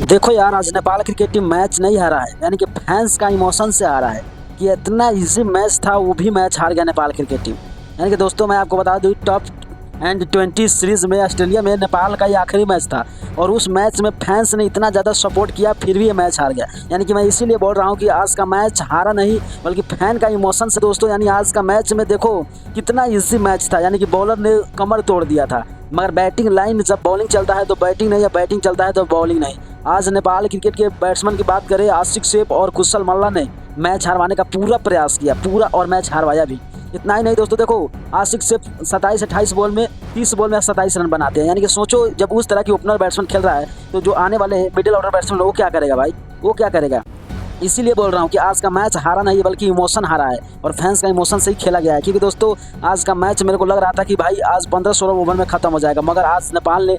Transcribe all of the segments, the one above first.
देखो यार, आज नेपाल क्रिकेट टीम मैच नहीं हारा है, यानी कि फैंस का इमोशन से हारा है कि इतना इजी मैच था, वो भी मैच हार गया नेपाल क्रिकेट टीम। यानी कि दोस्तों, मैं आपको बता दूं, टॉप एंड 20 सीरीज में ऑस्ट्रेलिया में नेपाल का ये आखिरी मैच था और उस मैच में फैंस ने इतना ज़्यादा सपोर्ट किया, फिर भी ये मैच हार गया। यानी कि मैं इसीलिए बोल रहा हूँ कि आज का मैच हारा नहीं, बल्कि फैन का इमोशन से दोस्तों। यानी आज का मैच में देखो कितना इजी मैच था, यानी कि बॉलर ने कमर तोड़ दिया था, मगर बैटिंग लाइन, जब बॉलिंग चलता है तो बैटिंग नहीं, या बैटिंग चलता है तो बॉलिंग नहीं। आज नेपाल क्रिकेट के बैट्समैन की बात करें, आशिक सेफ और कुशल मल्ला ने मैच हारवाने का पूरा प्रयास किया, पूरा, और मैच हारवाया भी। इतना ही नहीं दोस्तों, देखो आशिक सेफ 27-28 बॉल में 30 बॉल में 27 रन बनाते हैं। यानी कि सोचो, जब उस तरह की ओपनर बैट्समैन खेल रहा है तो जो आने वाले मिडिल ऑर्डर बैट्समैन वो क्या करेगा भाई, वो क्या करेगा। इसीलिए बोल रहा हूँ कि आज का मैच हारा नहीं, बल्कि इमोशन हारा है और फैंस का इमोशन से ही खेला गया है। क्योंकि दोस्तों, आज का मैच मेरे को लग रहा था कि भाई आज 15-16 ओवर में खत्म हो जाएगा, मगर आज नेपाल ने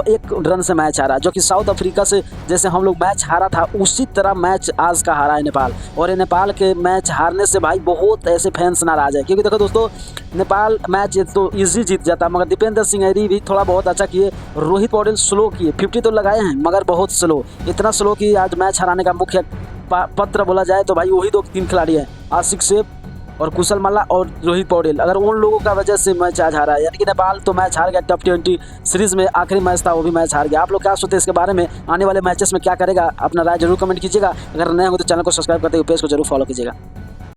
एक रन से मैच हारा, जो कि साउथ अफ्रीका से जैसे हम लोग मैच हारा था उसी तरह मैच आज का हारा है नेपाल। और ये नेपाल के मैच हारने से भाई बहुत ऐसे फैंस नाराज है, क्योंकि देखो दोस्तों, नेपाल मैच तो इजी जीत जाता, मगर दीपेंद्र सिंह ऐरी भी थोड़ा बहुत अच्छा किए, रोहित पौडेल स्लो किए, 50 तो लगाए हैं मगर बहुत स्लो, इतना स्लो कि आज मैच हराने का मुख्य पत्र बोला जाए तो भाई वही 2-3 खिलाड़ी हैं, आशिक सेफ और कुशल मल्ला और रोहित पौडेल। अगर उन लोगों का वजह से मैच आज हारा है, यानी कि नेपाल तो मैच हार गया। टॉप 20 सीरीज में आखिरी मैच था, वो भी मैच हार गया। आप लोग क्या सोचते हैं इसके बारे में, आने वाले मैचेस में क्या करेगा, अपना राय जरूर कमेंट कीजिएगा। अगर नए हो तो चैनल को सब्सक्राइब करते हुए पेज को जरूर फॉलो कीजिएगा।